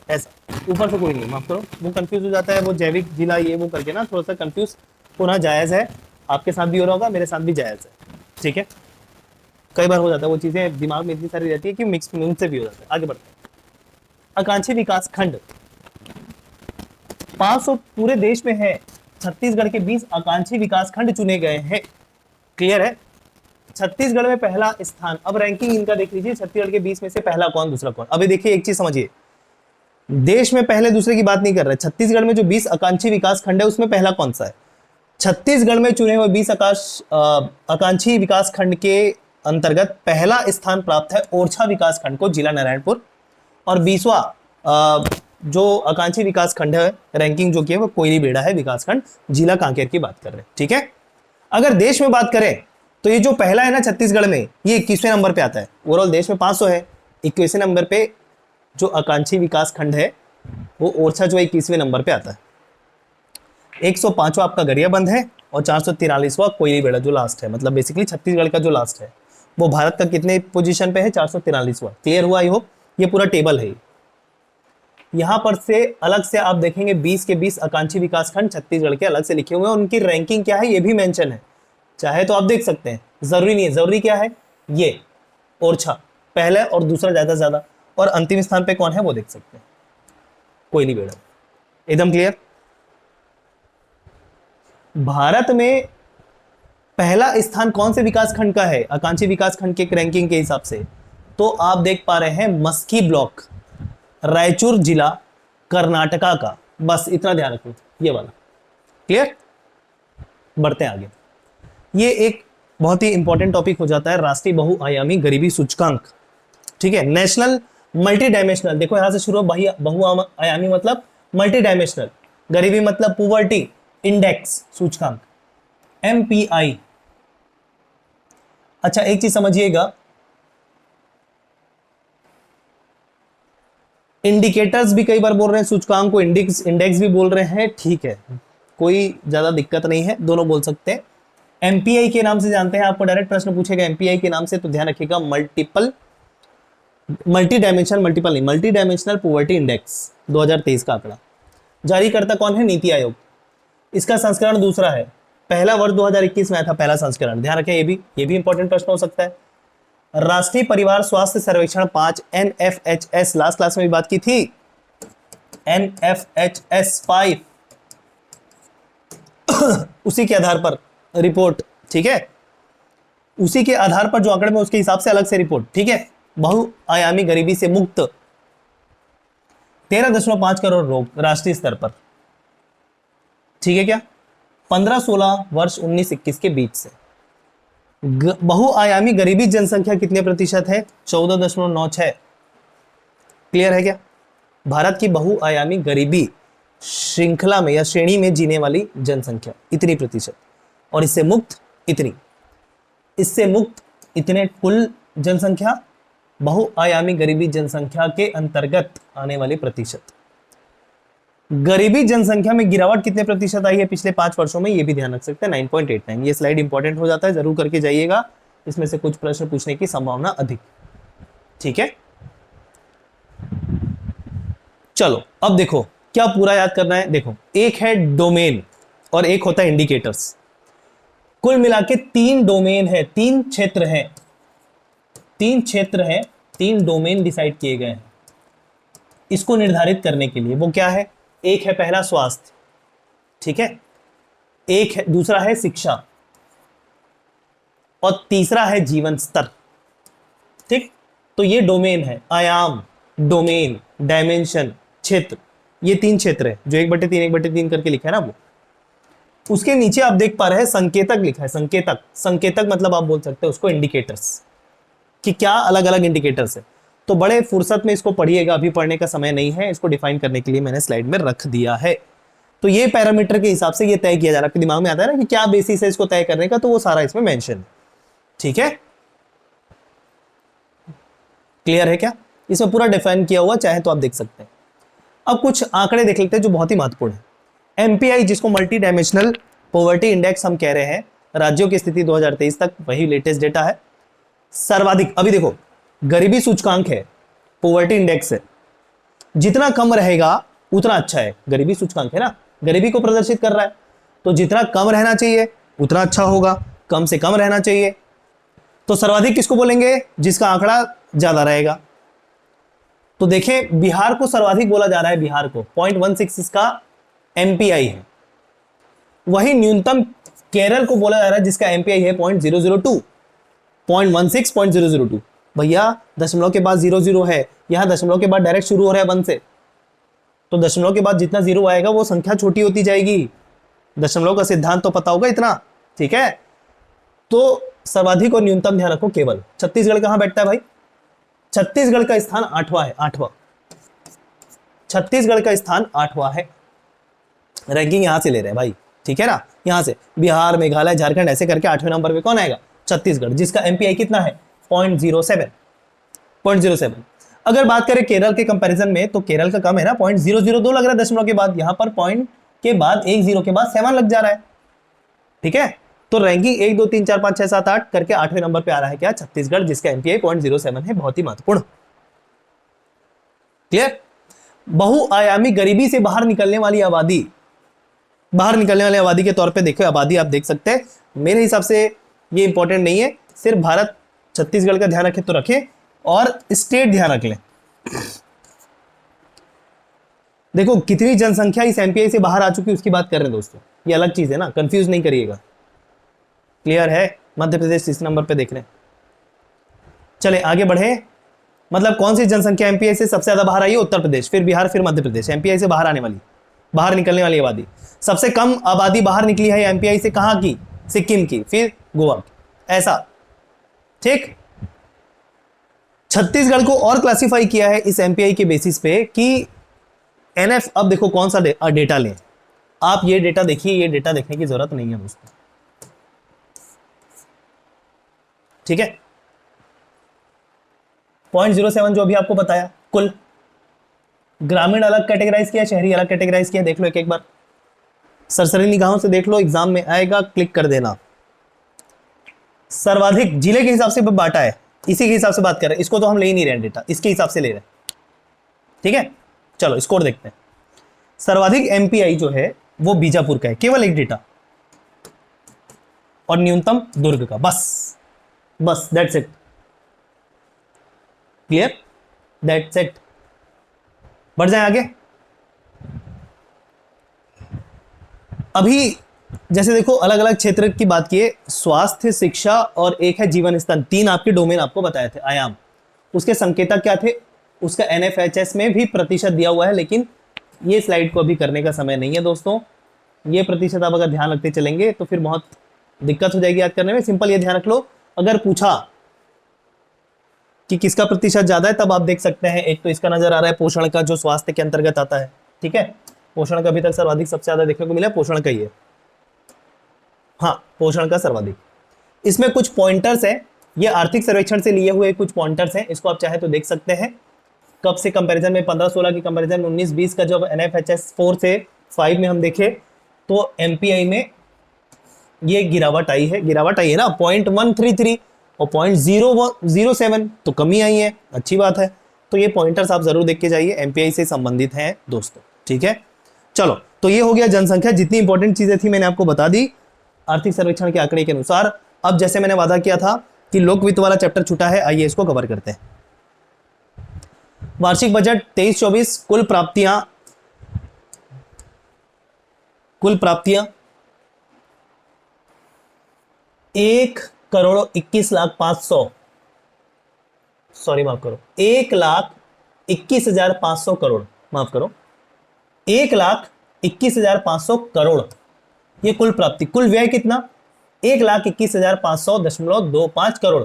[SPEAKER 1] ऐसा ऊपर से कोई नहीं, माफ करो, वो कंफ्यूज हो जाता है, वो जैविक जिला ये वो करके ना, थोड़ा सा कंफ्यूज होना जायज है। आपके साथ भी हो रहा होगा, मेरे साथ भी जायज है। ठीक है, कई बार हो जाता है, वो चीजें दिमाग में इतनी सारी रहती है कि मिक्स से भी हो जाता है। आगे बढ़ते हैं। आकांक्षी विकास खंड 500 पूरे देश में है। छत्तीसगढ़ के 20 आकांक्षी विकास खंड चुने गए हैं। क्लियर है? छत्तीसगढ़ में पहला स्थान। अब रैंकिंग इनका देख लीजिए, छत्तीसगढ़ के 20 में से पहला कौन, दूसरा कौन। अभी देखिए एक चीज समझिए, देश में पहले दूसरे की बात नहीं कर रहे। छत्तीसगढ़ में जो 20 आकांक्षी विकास खंड है उसमें पहला कौन सा है? छत्तीसगढ़ में चुने हुए 20 आकांक्षी विकास खंड के अंतर्गत पहला स्थान प्राप्त है ओरछा विकास खंड को, जिला नारायणपुर। और 20वां जो आकांक्षी विकास खंड है, रैंकिंग जो की है वो कोयलीबेड़ा है विकास खंड, जिला कांकेर की बात कर रहे हैं। ठीक है, अगर देश में बात करें तो ये जो पहला है ना छत्तीसगढ़ में, ये 21वें नंबर पे आता है। ओवरऑल देश में 500 है, 21वें नंबर पे जो आकांक्षी विकास खंड है वो ओरछा जो 21वें नंबर पे आता है। 105वां आपका गरियाबंद है और 443वां कोयलीबेड़ा जो लास्ट है, मतलब बेसिकली छत्तीसगढ़ का जो लास्ट है वो भारत का कितने पोजीशन पे है? 443वां। क्लियर हुआ? आई होप ये पूरा टेबल है। यहां पर से अलग से आप देखेंगे 20 के 20 आकांक्षी विकास खंड छत्तीसगढ़ के अलग से लिखे हुए हैं, उनकी रैंकिंग क्या है ये भी मेंशन है, चाहे तो आप देख सकते हैं, जरूरी नहीं है। जरूरी क्या है? ये ओरछा पहले और दूसरा ज्यादा से ज्यादा, और अंतिम स्थान पे कौन है वो देख सकते हैं, कोयलीबेड़ा। एकदम क्लियर? भारत में पहला स्थान कौन से विकास खंड का है आकांक्षी विकास खंड के रैंकिंग के हिसाब से? तो आप देख पा रहे हैं मस्की ब्लॉक, रायचूर जिला, कर्नाटका का। बस इतना ध्यान रखो, ये वाला। क्लियर? बढ़ते हैं आगे। ये एक बहुत ही इंपॉर्टेंट टॉपिक हो जाता है, राष्ट्रीय बहुआयामी गरीबी सूचकांक। ठीक है। नेशनल मल्टी डायमेंशनल, देखो यहां से शुरू, बहुआयामी मतलब मल्टी डायमेंशनल, गरीबी मतलब पुवर्टी इंडेक्स सूचकांक MPI। अच्छा एक चीज समझिएगा, इंडिकेटर्स भी कई बार बोल रहे हैं, सूचकांक को इंडेक्स भी बोल रहे हैं, ठीक है, कोई ज्यादा दिक्कत नहीं है, दोनों बोल सकते हैं। एमपीआई के नाम से जानते हैं, आपको डायरेक्ट प्रश्न पूछेगा एमपीआई के नाम से, तो ध्यान रखिएगा मल्टी डायमेंशनल पॉवर्टी इंडेक्स 2023 का आंकड़ा। जारीकर्ता कौन है? नीति आयोग। इसका संस्करण दूसरा है, पहला वर्ष 2021 में आया था पहला संस्करण, ध्यान रखें, ये भी इंपॉर्टेंट प्रश्न हो सकता है। राष्ट्रीय परिवार स्वास्थ्य सर्वेक्षण 5 NFHS, लास्ट क्लास में भी बात की थी, NFHS 5 उसी के आधार पर रिपोर्ट, ठीक है, उसी के आधार पर जो आंकड़े में उसके हिसाब से अलग से रिपोर्ट, ठीक है। बहुआयामी गरीबी से मुक्त 13.5 करोड़ लोग राष्ट्रीय स्तर पर, ठीक है क्या, 15-16 वर्ष 19-21 के बीच से। बहुआयामी गरीबी जनसंख्या कितने प्रतिशत है? 14.96। क्लियर है क्या? भारत की बहुआयामी गरीबी श्रृंखला में या श्रेणी में जीने वाली जनसंख्या इतनी प्रतिशत, और इससे मुक्त इतने कुल जनसंख्या, बहुआयामी गरीबी जनसंख्या के अंतर्गत आने वाले प्रतिशत। गरीबी जनसंख्या में गिरावट कितने प्रतिशत आई है पिछले 5 वर्षों में, ये भी ध्यान रख सकते हैं, 9.89। ये स्लाइड इंपॉर्टेंट हो जाता है, जरूर करके जाइएगा, इसमें से कुछ प्रश्न पूछने की संभावना अधिक, ठीक है। चलो अब देखो क्या पूरा याद करना है, देखो एक है डोमेन और एक होता है इंडिकेटर्स। कुल मिला के 3 डोमेन है, 3 क्षेत्र हैं, 3 डोमेन डिसाइड किए गए हैं इसको निर्धारित करने के लिए। वो क्या है? एक है पहला स्वास्थ्य, ठीक है, एक है, दूसरा है शिक्षा, और तीसरा है जीवन स्तर, ठीक। तो ये डोमेन है, आयाम, डोमेन, डायमेंशन, क्षेत्र, ये 3 क्षेत्र है जो 1/3 करके लिखा है ना वो। उसके नीचे आप देख पा रहे हैं संकेतक लिखा है, संकेतक मतलब आप बोल सकते हैं उसको इंडिकेटर्स, कि क्या अलग अलग इंडिकेटर्स है। तो बड़े फुर्सत में इसको पढ़िएगा, अभी पढ़ने का समय नहीं है, इसको डिफाइन करने के लिए मैंने स्लाइड में रख दिया है। तो ये पैरामीटर के हिसाब से ये तय किया जा रहा है, आपके दिमाग में आता है ना कि क्या बेसिस है इसको तय करने का, तो वो सारा इसमें मेंशन है, ठीक है। क्लियर है क्या? इसमें पूरा डिफाइन किया हुआ, चाहे तो आप देख सकते हैं। अब कुछ आंकड़े देख लेते हैं जो बहुत ही महत्वपूर्ण है। एमपीआई जिसको मल्टी डायमेंशनल पॉवर्टी इंडेक्स हम कह रहे हैं, राज्यों की स्थिति 2023 तक, वही लेटेस्ट डेटा है। सर्वाधिक, अभी देखो गरीबी सूचकांक है, पॉवर्टी इंडेक्स है, जितना कम रहेगा उतना अच्छा है। गरीबी सूचकांक है ना, गरीबी को प्रदर्शित कर रहा है, तो जितना कम रहना चाहिए उतना अच्छा होगा, कम से कम रहना चाहिए। तो सर्वाधिक किसको बोलेंगे? जिसका आंकड़ा ज्यादा रहेगा। तो देखें बिहार को सर्वाधिक बोला जा रहा है, बिहार को 0.16 इसका एमपीआई है। वही न्यूनतम केरल को बोला जा रहा है जिसका एमपीआई है 0.002, 0.16, भैया दशमलव के बाद 00 है, यहां दशमलव के बाद डायरेक्ट शुरू हो रहा है 1 से, तो दशमलव के बाद जितना 0 आएगा वो संख्या छोटी होती जाएगी। दशमलव का सिद्धांत तो पता होगा इतना, ठीक है। तो सर्वाधिक और न्यूनतम ध्यान रखो केवल। छत्तीसगढ़ कहां बैठता है भाई? छत्तीसगढ़ का स्थान 8वां है, 8वां, छत्तीसगढ़ का स्थान 8वां है। रैंकिंग यहां से ले रहे हैं भाई, ठीक है ना, यहां से बिहार, मेघालय, झारखंड ऐसे करके 8वें नंबर पे कौन आएगा? छत्तीसगढ़, जिसका एमपीआई कितना है? 0.07। अगर बात करें केरल के कंपैरिजन में, तो केरल का कम है ना, 0.002 लग रहा है दशमलव के बाद, यहां पर पॉइंट के बाद 1 0 के बाद 7 लग जा रहा है, ठीक है। तो रैंकिंग 1 2 3 4 5 6 7 8 करके 8वें नंबर पे आ रहा है क्या? छत्तीसगढ़, जिसका एमपीआई 0.07 है, बहुत ही महत्वपूर्ण। क्लियर? बहुआयामी गरीबी से बाहर निकलने वाली आबादी, के तौर पे देखो, आबादी आप देख सकते हैं, मेरे हिसाब से ये इंपॉर्टेंट नहीं है, सिर्फ भारत छत्तीसगढ़ का ध्यान रखे तो रखें, और स्टेट ध्यान रख लें। देखो कितनी जनसंख्या इस एमपीआई से बाहर आ चुकी है उसकी बात कर रहे हैं दोस्तों, ये अलग चीज है ना, कंफ्यूज नहीं करिएगा। क्लियर है? मध्य प्रदेश इस नंबर पे देख रहे हैं। चले आगे बढ़े, मतलब कौन सी जनसंख्या एमपीआई से सबसे ज्यादा बाहर आई है? उत्तर प्रदेश, फिर बिहार, फिर मध्य प्रदेश। एमपीआई से बाहर निकलने वाली आबादी, सबसे कम आबादी बाहर निकली है एमपीआई से, कहां की? सिक्किम की, फिर गोवा की, ऐसा, ठीक। छत्तीसगढ़ को और क्लासिफाई किया है इस एमपीआई के बेसिस पे कि एनएफ, अब देखो कौन सा डेटा लें आप, ये डेटा देखिए, ये डेटा देखने की जरूरत नहीं है दोस्तों, ठीक है। 0.07 जो अभी आपको बताया, कुल ग्रामीण अलग कैटेगराइज किया, शहरी अलग कैटेगराइज किया, देख लो एक एक बार, सरसरी निगाहों से देख लो, एग्जाम में आएगा, क्लिक कर देना। सर्वाधिक जिले के हिसाब से बांटा है, इसी के हिसाब से बात कर रहे हैं, इसको तो हम ले ही नहीं रहे डेटा, इसके हिसाब से ले रहे हैं, ठीक है। चलो स्कोर देखते हैं। सर्वाधिक एमपीआई जो है वो बीजापुर का है, केवल एक डेटा, और न्यूनतम दुर्ग का, बस that's it, clear, that's it. बढ़ जाए आगे। अभी जैसे देखो अलग अलग क्षेत्र की बात किए, स्वास्थ्य, शिक्षा और एक है जीवन स्तर, तीन आपके डोमेन आपको बताए थे, आयाम, उसके संकेतक क्या थे, उसका एनएफएचएस में भी प्रतिशत दिया हुआ है, लेकिन ये स्लाइड को अभी करने का समय नहीं है दोस्तों। ये प्रतिशत आप अगर ध्यान रखते चलेंगे तो फिर बहुत दिक्कत हो जाएगी याद करने में। सिंपल ये ध्यान रख लो, अगर पूछा कि किसका प्रतिशत ज्यादा है तब आप देख सकते हैं, एक तो इसका नजर आ रहा है पोषण का, जो स्वास्थ्य के अंतर्गत आता है, ठीक है। पोषण का अभी तक सर्वाधिक सबसे ज्यादा देखने को मिला, पोषण का ही है, हाँ पोषण का सर्वाधिक। इसमें कुछ पॉइंटर्स हैं, ये आर्थिक सर्वेक्षण से लिए हुए कुछ पॉइंटर्स हैं, इसको आप चाहे तो देख सकते हैं। कब से कंपैरिजन में, 15-16 की कंपैरिजन 19-20 का, जब एनएफएचएस 4 से 5 में हम देखें तो एमपीआई में ये गिरावट आई है ना, 0.133 और 0.007 तो कमी आई है, अच्छी बात है। तो ये पॉइंटर्स आप जरूर देख के जाइए, एमपीआई से संबंधित हैं दोस्तों, ठीक है। चलो तो ये हो गया जनसंख्या, जितनी इंपॉर्टेंट चीजें थी मैंने आपको बता दी आर्थिक सर्वेक्षण के आंकड़े के अनुसार। अब जैसे मैंने वादा किया था कि लोक वित्त वाला चैप्टर छूटा है, आइए इसको कवर करते हैं। वार्षिक बजट 23-24, कुल प्राप्तियां 1,21,05,000, सॉरी माफ करो, 1,21,500 करोड़, माफ करो, 1,21,500 करोड़, ये कुल प्राप्ति। कुल व्यय कितना, 1,21,500.25 करोड़।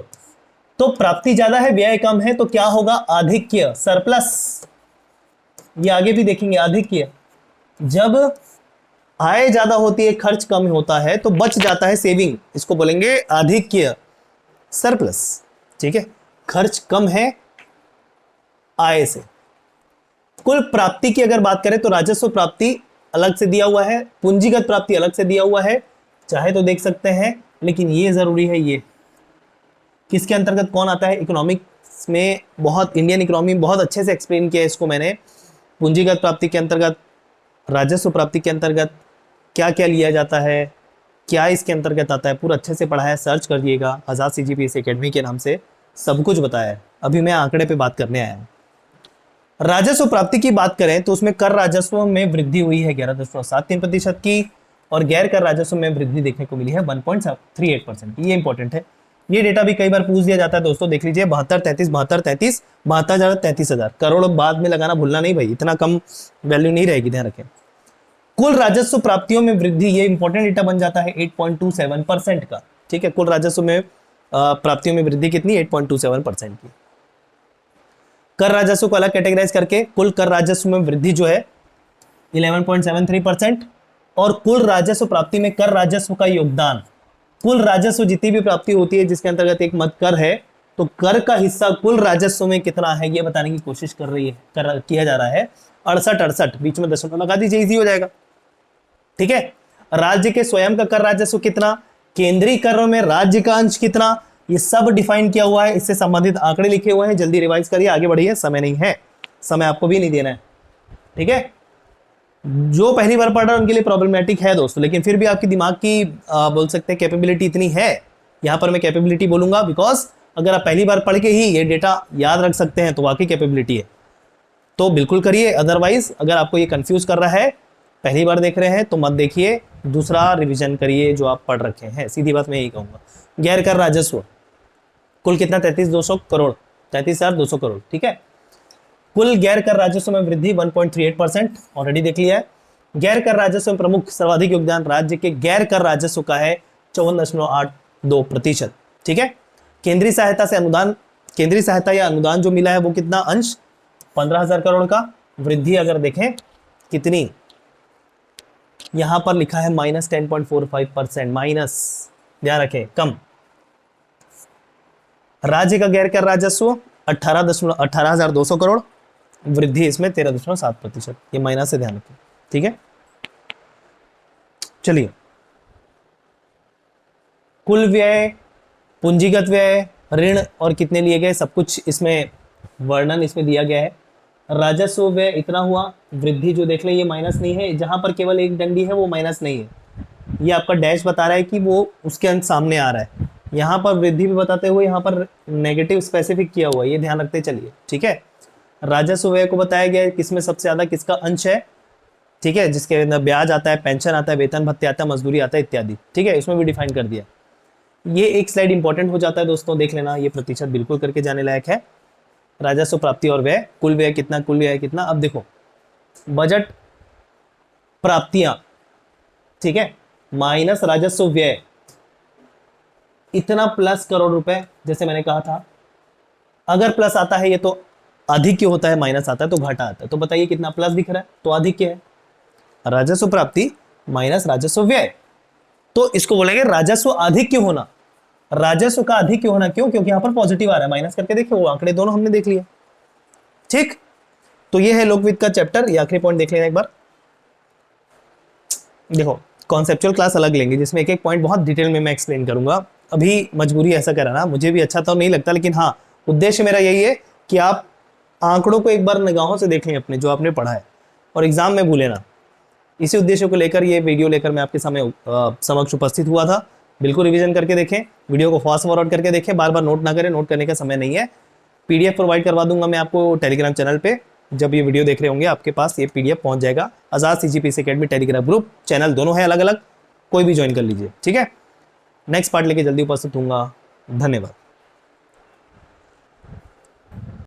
[SPEAKER 1] तो प्राप्ति ज्यादा है, व्यय कम है, तो क्या होगा, आधिक्य, सरप्लस। ये आगे भी देखेंगे, आधिक्य, जब आय ज्यादा होती है, खर्च कम होता है, तो बच जाता है सेविंग, इसको बोलेंगे आधिक्य, सरप्लस, ठीक है। खर्च कम है आय से। कुल प्राप्ति की अगर बात करें तो राजस्व प्राप्ति अलग से दिया हुआ है, पूंजीगत प्राप्ति अलग से दिया हुआ है, चाहे तो देख सकते हैं, लेकिन ये जरूरी है, ये किसके अंतर्गत कौन आता है, इकोनॉमिक्स में बहुत, इंडियन इकोनॉमी में बहुत अच्छे से एक्सप्लेन किया है इसको मैंने। पूंजीगत प्राप्ति के अंतर्गत, राजस्व प्राप्ति के अंतर्गत क्या क्या लिया जाता है, क्या इसके अंतर्गत आता है, पूरा अच्छे से पढ़ा है, सर्च करिएगा, आजाद CGPSC एकेडमी के नाम से सब कुछ बताया है। अभी मैं आंकड़े पे बात करने आया हूँ। राजस्व प्राप्ति की बात करें तो उसमें कर राजस्व में वृद्धि हुई है 11.73% की, और गैर कर राजस्व में वृद्धि देखने को मिली है 1.38%। ये इंपॉर्टेंट है, ये डेटा भी कई बार पूछ दिया जाता है दोस्तों, देख लीजिए 72-33, 72-33, 72,000 करोड़ बाद में लगाना भूलना नहीं भाई, इतना कम वैल्यू नहीं रहेगी, ध्यान रखें। कुल राजस्व प्राप्तियों में वृद्धि, ये इंपॉर्टेंट डेटा बन जाता है 8.27% का, ठीक है। कुल राजस्व में प्राप्तियों में वृद्धि कितनी, 8.27% की। कर राजस्व को अलग कैटेगराइज करके कुल कर राजस्व में वृद्धि जो है 11.73%, और कुल राजस्व प्राप्ति में कर राजस्व का योगदान, कुल राजस्व जितनी भी प्राप्ति होती है जिसके अंतर्गत एक मद कर है, तो कर का हिस्सा कुल राजस्व में कितना है ये बताने की कोशिश किया जा रहा है। 68 बीच में दशमलव लगा दीजिए, इजी हो जाएगा, ठीक है। राज्य के स्वयं का कर राजस्व कितना, केंद्रीय करों में राज्य का अंश कितना, ये सब डिफाइन किया हुआ है, इससे संबंधित आंकड़े लिखे हुए हैं। जल्दी रिवाइज करिए, आगे बढ़िए, समय नहीं है, समय आपको भी नहीं देना है, ठीक है। जो पहली बार पढ़ रहा है उनके लिए प्रॉब्लमेटिक है दोस्तों, लेकिन फिर भी आपकी दिमाग की बोल सकते हैं कैपेबिलिटी इतनी है, यहां पर मैं कैपेबिलिटी बोलूंगा बिकॉज अगर आप पहली बार पढ़ के ही ये डेटा याद रख सकते हैं तो वाकई कैपेबिलिटी है, तो बिल्कुल करिए। अदरवाइज अगर आपको ये कंफ्यूज कर रहा है, पहली बार देख रहे हैं तो मत देखिए, दूसरा रिविजन करिए जो आप पढ़ रखे हैं, सीधी बात मैं यही कहूंगा। गैर कर राजस्व कुल कितना, 33,200 करोड़, 33,200 करोड़, ठीक है। कुल गैर कर राजस्व में वृद्धि 1.38%, ऑलरेडी देख लिया है। गैर कर राजस्व में प्रमुख सर्वाधिक योगदान राज्य के गैर कर राजस्व का है 54.82%, ठीक है। केंद्रीय सहायता से अनुदान केंद्रीय सहायता या अनुदान जो मिला है वो कितना अंश 15,000 करोड़ का। वृद्धि अगर देखें कितनी, यहां पर लिखा है -10.45%, माइनस, ध्यान रखें कम। राज्य का गैर कर राजस्व 18,200 करोड़, वृद्धि इसमें 13.7%, ये माइनस से ध्यान रखें, ठीक है। चलिए, कुल व्यय, पूंजीगत व्यय, ऋण और कितने लिए गए सब कुछ इसमें वर्णन इसमें दिया गया है। राजस्व व्यय इतना हुआ, वृद्धि जो देख लें ये माइनस नहीं है, जहां पर केवल एक डंडी है वो माइनस नहीं है, ये आपका डैश बता रहा है कि वो उसके अंत सामने आ रहा है। यहाँ पर वृद्धि भी बताते हुए यहाँ पर नेगेटिव स्पेसिफिक किया हुआ है, ये ध्यान रखते चलिए, ठीक है। राजस्व व्यय को बताया गया है किसमें सबसे ज्यादा किसका अंश है, ठीक है, जिसके अंदर ब्याज आता है, पेंशन आता है, वेतन भत्ते आता है, मजदूरी आता है इत्यादि, ठीक है, इसमें भी डिफाइन कर दिया। ये एक स्लाइड इंपॉर्टेंट हो जाता है दोस्तों, देख लेना, ये प्रतिशत बिल्कुल करके जाने लायक है। राजस्व प्राप्ति और व्यय, कुल व्यय कितना, कुल व्यय कितना। अब देखो बजट प्राप्तियां, ठीक है, माइनस राजस्व व्यय, इतना प्लस करोड़ रुपए, जैसे मैंने कहा था अगर प्लस आता है ये तो अधिक क्यों होता है, माइनस आता है तो घाटा आता है। तो बताइए कितना प्लस दिख रहा है, तो अधिक है। राजस्व प्राप्ति माइनस राजस्व व्यय, तो इसको बोलेंगे राजस्व अधिक क्यों होना, राजस्व का अधिक क्यों होना, क्यों, क्योंकि यहां पर पॉजिटिव आ रहा है, माइनस करके देखिए वो आंकड़े दोनों हमने देख लिए, ठीक। तो ये है लोकवित्त का चैप्टर। ये आखिरी पॉइंट देख लेना एक बार। देखो कॉन्सेप्चुअल क्लास अलग लेंगे जिसमें एक एक पॉइंट बहुत डिटेल में मैं एक्सप्लेन करूंगा, अभी मजबूरी ऐसा कराना, मुझे भी अच्छा तो नहीं लगता, लेकिन हाँ उद्देश्य मेरा यही है कि आप आंकड़ों को एक बार निगाहों से देख लें अपने, जो आपने पढ़ा है, और एग्जाम में भूले ना। इसी उद्देश्य को लेकर ये वीडियो लेकर मैं आपके समक्ष उपस्थित हुआ था। बिल्कुल रिवीजन करके देखें, वीडियो को फास्ट फॉरवर्ड करके देखें, बार बार नोट ना करें, नोट करने का समय नहीं है। पीडीएफ प्रोवाइड करवा दूंगा मैं आपको टेलीग्राम चैनल पे, जब ये वीडियो देख रहे होंगे आपके पास ये पीडीएफ पहुंच जाएगा। Azad CGPSC academy Telegram group channel दोनों है अलग अलग, कोई भी ज्वाइन कर लीजिए, ठीक है। नेक्स्ट पार्ट लेके जल्दी उपस्थित होऊंगा, धन्यवाद।